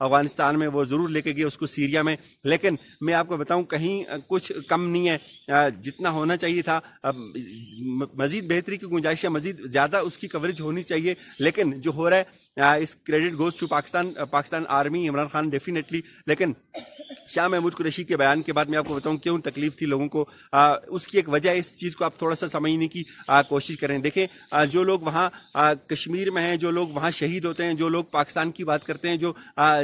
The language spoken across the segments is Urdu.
افغانستان میں وہ ضرور لے کے گئے, اس کو سیریا میں, لیکن میں آپ کو بتاؤں کہیں کچھ کم نہیں ہے, جتنا ہونا چاہیے تھا. مزید بہتری کی گنجائش ہے, مزید زیادہ اس کی کوریج ہونی چاہیے, لیکن جو ہو رہا ہے اس credit goes to Pakistan army, Imran Khan definitely. لیکن شاہ محمود قریشی کے بیان کے بعد میں آپ کو بتاؤں کیوں تکلیف تھی لوگوں کو, اس کی ایک وجہ ہے. اس چیز کو آپ تھوڑا سا سمجھنے کی کوشش کریں. دیکھیں جو لوگ وہاں کشمیر میں ہیں, جو لوگ وہاں شہید ہوتے ہیں, جو لوگ پاکستان کی بات کرتے ہیں, جو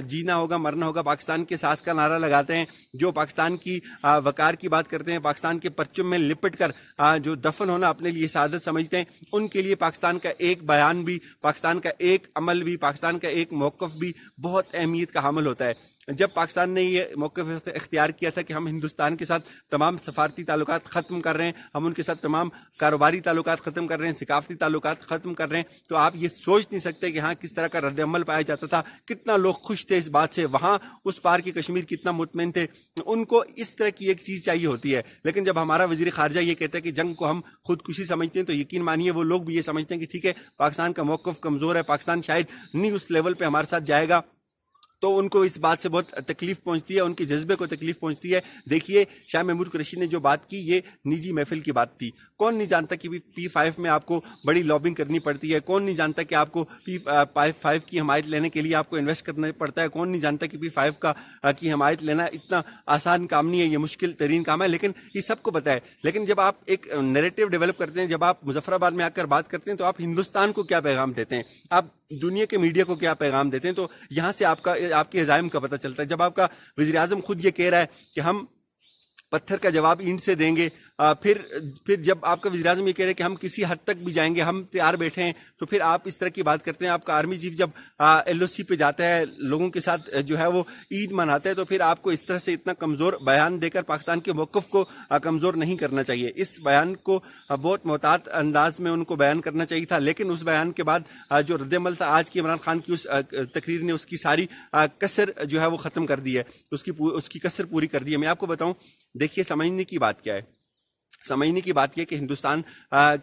جینا ہوگا مرنا ہوگا پاکستان کے ساتھ کا نعرہ لگاتے ہیں, جو پاکستان کی وقار کی بات کرتے ہیں, پاکستان کے پرچم میں لپٹ کر جو دفن ہونا اپنے لیے سعادت سمجھتے ہیں, ان کے لیے پاکستان کا ایک بیان بھی, پاکستان کا ایک عمل بھی, پاکستان کا ایک موقف بھی بہت اہمیت کا حامل ہوتا ہے. جب پاکستان نے یہ موقف اختیار کیا تھا کہ ہم ہندوستان کے ساتھ تمام سفارتی تعلقات ختم کر رہے ہیں, ہم ان کے ساتھ تمام کاروباری تعلقات ختم کر رہے ہیں, ثقافتی تعلقات ختم کر رہے ہیں, تو آپ یہ سوچ نہیں سکتے کہ ہاں کس طرح کا رد عمل پایا جاتا تھا, کتنا لوگ خوش تھے اس بات سے, وہاں اس پار کی کشمیر کتنا مطمئن تھے. ان کو اس طرح کی ایک چیز چاہیے ہوتی ہے. لیکن جب ہمارا وزیر خارجہ یہ کہتا ہے کہ جنگ کو ہم خودکشی سمجھتے ہیں, تو یقین مانیے وہ لوگ بھی یہ سمجھتے ہیں کہ ٹھیک ہے پاکستان کا موقف کمزور ہے, پاکستان شاید نہیں اس لیول پہ ہمارے ساتھ جائے گا, تو ان کو اس بات سے بہت تکلیف پہنچتی ہے, ان کے جذبے کو تکلیف پہنچتی ہے. دیکھیے شاہ محمود قریشی نے جو بات کی یہ نجی محفل کی بات تھی. کون نہیں جانتا کہ P5 میں آپ کو بڑی لابنگ کرنی پڑتی ہے, کون نہیں جانتا کہ آپ کو P5 کی حمایت لینے کے لیے آپ کو انویسٹ کرنا پڑتا ہے, کون نہیں جانتا کہ P5 کی حمایت لینا اتنا آسان کام نہیں ہے, یہ مشکل ترین کام ہے, لیکن یہ سب کو پتہ ہے. لیکن جب آپ ایک نیریٹو ڈیولپ کرتے ہیں, جب آپ مظفر آباد میں آ کر بات کرتے ہیں, تو آپ ہندوستان کو کیا پیغام دیتے ہیں, آپ دنیا کے میڈیا کو کیا پیغام دیتے ہیں, تو یہاں سے آپ کے عزائم کا پتہ چلتا ہے. جب آپ کا وزیر اعظم خود یہ کہہ رہا ہے کہ ہم پتھر کا جواب اینٹ سے دیں گے, پھر جب آپ کا وزیر اعظم یہ کہہ رہے ہیں کہ ہم کسی حد تک بھی جائیں گے, ہم تیار بیٹھے ہیں, تو پھر آپ اس طرح کی بات کرتے ہیں. آپ کا آرمی چیف جب LOC پہ جاتا ہے, لوگوں کے ساتھ جو ہے وہ عید مناتا ہے, تو پھر آپ کو اس طرح سے اتنا کمزور بیان دے کر پاکستان کے موقف کو کمزور نہیں کرنا چاہیے. اس بیان کو بہت محتاط انداز میں ان کو بیان کرنا چاہیے تھا. لیکن اس بیان کے بعد جو رد عمل تھا آج کی عمران خان کی اس تقریر نے اس کی ساری کسر جو ہے وہ ختم کر دی ہے, اس کی کسر پوری کر دی ہے. میں آپ کو بتاؤں, دیکھیے سمجھنے کی بات کیا ہے. سمجھنے کی بات یہ کہ ہندوستان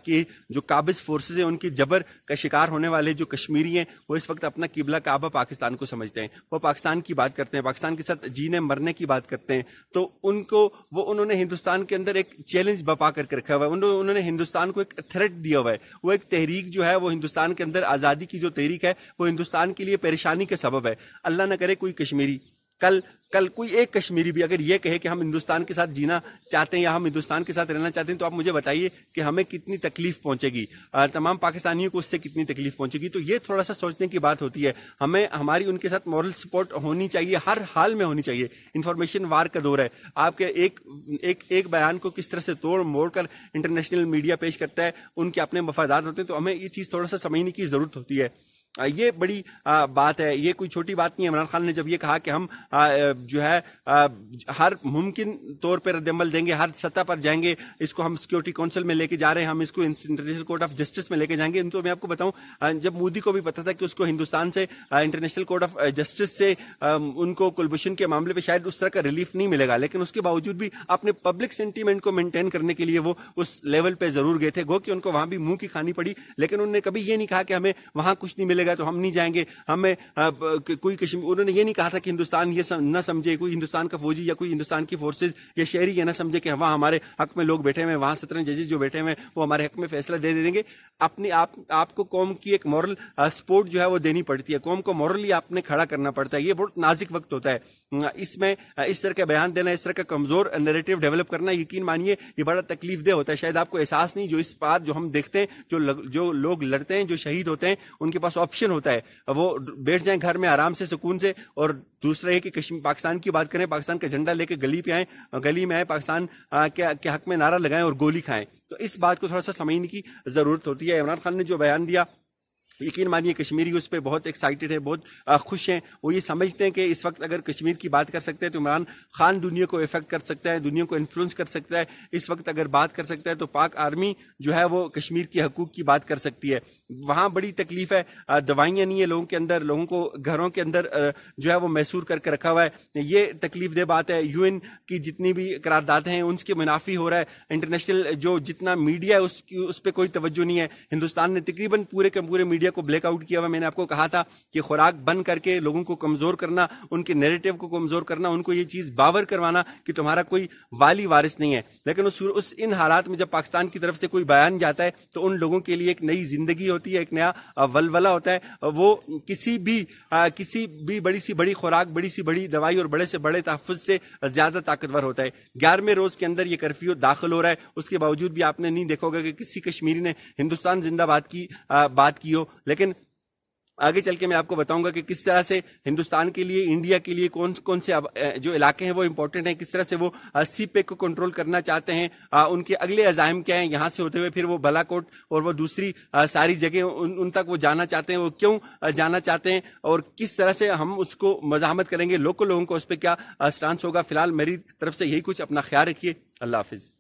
کی جو قابض فورسز ہیں, ان کی جبر کا شکار ہونے والے جو کشمیری ہیں, وہ اس وقت اپنا قبلہ کعبہ پاکستان کو سمجھتے ہیں. وہ پاکستان کی بات کرتے ہیں, پاکستان کے ساتھ جینے مرنے کی بات کرتے ہیں, تو انہوں نے ہندوستان کے اندر ایک چیلنج بپا کر کے رکھا ہوا ہے. انہوں نے ہندوستان کو ایک تھریٹ دیا ہوا ہے. وہ ایک تحریک جو ہے وہ ہندوستان کے اندر آزادی کی جو تحریک ہے, وہ ہندوستان کے لیے پریشانی کا سبب ہے. اللہ نہ کرے کوئی کشمیری کل کوئی ایک کشمیری بھی اگر یہ کہے کہ ہم ہندوستان کے ساتھ جینا چاہتے ہیں یا ہم ہندوستان کے ساتھ رہنا چاہتے ہیں, تو آپ مجھے بتائیے کہ ہمیں کتنی تکلیف پہنچے گی, تمام پاکستانیوں کو اس سے کتنی تکلیف پہنچے گی. تو یہ تھوڑا سا سوچنے کی بات ہوتی ہے. ہماری ان کے ساتھ مورل سپورٹ ہونی چاہیے, ہر حال میں ہونی چاہیے. انفارمیشن وار کا دور ہے. آپ کے ایک بیان کو کس طرح سے توڑ موڑ کر انٹرنیشنل میڈیا پیش کرتا ہے, ان کے اپنے مفادات ہوتے ہیں. تو ہمیں یہ چیز تھوڑا سا سمجھنے کی ضرورت ہوتی ہے. یہ بڑی بات ہے, یہ کوئی چھوٹی بات نہیں ہے. عمران خان نے جب یہ کہا کہ ہم جو ہے ہر ممکن طور پہ رد عمل دیں گے, ہر سطح پر جائیں گے, اس کو ہم سیکورٹی کونسل میں لے کے جا رہے ہیں, ہم اس کو انٹرنیشنل کورٹ آف جسٹس میں لے کے جائیں گے. تو میں آپ کو بتاؤں, جب مودی کو بھی پتا تھا کہ اس کو ہندوستان سے انٹرنیشنل کورٹ آف جسٹس سے ان کو کلبھوشن کے معاملے پہ شاید اس طرح کا ریلیف نہیں ملے گا, لیکن اس کے باوجود بھی اپنے پبلک سینٹیمنٹ کو مینٹین کرنے کے لیے وہ اس لیول پہ ضرور گئے تھے. گو کہ ان کو وہاں بھی منہ کی کھانی پڑی, لیکن انہوں نے کبھی یہ نہیں کہا کہ ہمیں وہاں کچھ نہیں ملے گا تو ہم نہیں جائیں گے. ہمیں کوئی انہوں نے یہ نہیں کہا تھا کہ ہندوستان یہ نہ سمجھے, کوئی ہندوستان کا فوجی یا کوئی ہندوستان کی فورسز یا شہری یہ نہ سمجھے کہ وہاں ہمارے حق میں لوگ بیٹھے ہوئے ہیں, وہاں 17 ججز جو بیٹھے ہوئے ہیں وہ ہمارے حق میں فیصلہ دے دیں گے. اپنی آپ کو قوم کی ایک مورل سپورٹ جو ہے وہ دینی پڑتی ہے, قوم کو مورلی آپ نے کھڑا کرنا پڑتا ہے. یہ بہت نازک وقت ہوتا ہے. اس میں اس طرح کا بیان دینا, اس طرح کا کمزور نیریٹو ڈیولپ کرنا, یقین مانیے یہ بڑا تکلیف دہ ہوتا ہے. شاید آپ کو احساس نہیں, جو اس بات جو ہم دیکھتے ہیں, جو لوگ لڑتے ہیں, جو شہید ہوتے ہیں, ان کے پاس آپشن ہوتا ہے, وہ بیٹھ جائیں گھر میں آرام سے سکون سے, اور دوسرا ہے کہ پاکستان کی بات کریں, پاکستان کا جھنڈا لے کے گلی میں آئیں, پاکستان کے حق میں نعرہ لگائیں اور گولی کھائیں. تو اس بات کو تھوڑا سا سمجھنے کی ضرورت ہوتی ہے. عمران خان نے جو بیان دیا, یقین مانیے کشمیری اس پہ بہت ایکسائٹڈ ہے, بہت خوش ہیں. وہ یہ سمجھتے ہیں کہ اس وقت اگر کشمیر کی بات کر سکتے ہیں تو عمران خان دنیا کو افیکٹ کر سکتا ہے, دنیا کو انفلوئنس کر سکتا ہے. اس وقت اگر بات کر سکتا ہے تو پاک آرمی جو ہے وہ کشمیر کے حقوق کی بات کر سکتی ہے. وہاں بڑی تکلیف ہے, دوائیاں نہیں ہیں لوگوں کے اندر, لوگوں کو گھروں کے اندر جو ہے وہ محصور کر کے رکھا ہوا ہے. یہ تکلیف دہ بات ہے. UN کی جتنی بھی قراردادیں ہیں ان کے منافی ہو رہا ہے. انٹرنیشنل جو جتنا میڈیا ہے اس پہ کوئی توجہ نہیں ہے. ہندوستان نے تقریباً پورے کے پورے میڈیا میڈیا کو بلیک آؤٹ کیا ہوا. میں نے آپ کو کہا تھا کہ خوراک بند کر کے لوگوں کو کمزور کرنا, ان کے نیریٹو کو کمزور کرنا, ان کو یہ چیز باور کروانا کہ تمہارا کوئی والی وارث نہیں ہے. لیکن ان حالات میں جب پاکستان کی طرف سے کوئی بیان جاتا ہے تو ان لوگوں کے لیے ایک نئی زندگی ہوتی ہے, ایک نیا ولولہ ہوتا ہے. وہ کسی بھی بڑی سی بڑی خوراک, بڑی سی بڑی دوائی اور بڑے سے بڑے تحفظ سے زیادہ طاقتور ہوتا ہے. 11ویں روز کے اندر یہ کرفیو داخل ہو رہا ہے, اس کے باوجود بھی آپ نے نہیں دیکھا ہوگا کہ کسی کشمیری نے ہندوستان زندہ باد کی بات کی ہو. لیکن آگے چل کے میں آپ کو بتاؤں گا کہ کس طرح سے ہندوستان کے لیے, انڈیا کے لیے کون سے جو علاقے ہیں وہ امپورٹنٹ ہیں, کس طرح سے وہ سی پیک کو کنٹرول کرنا چاہتے ہیں, ان کے اگلے عزائم کیا ہیں, یہاں سے ہوتے ہوئے پھر وہ بالا کوٹ اور وہ دوسری ساری جگہ ان تک وہ جانا چاہتے ہیں, وہ کیوں جانا چاہتے ہیں, اور کس طرح سے ہم اس کو مزاحمت کریں گے, لوکل لوگوں کو اس پہ کیا سٹانس ہوگا. فی الحال میری طرف سے یہی کچھ, اپنا خیال رکھیے, اللہ حافظ.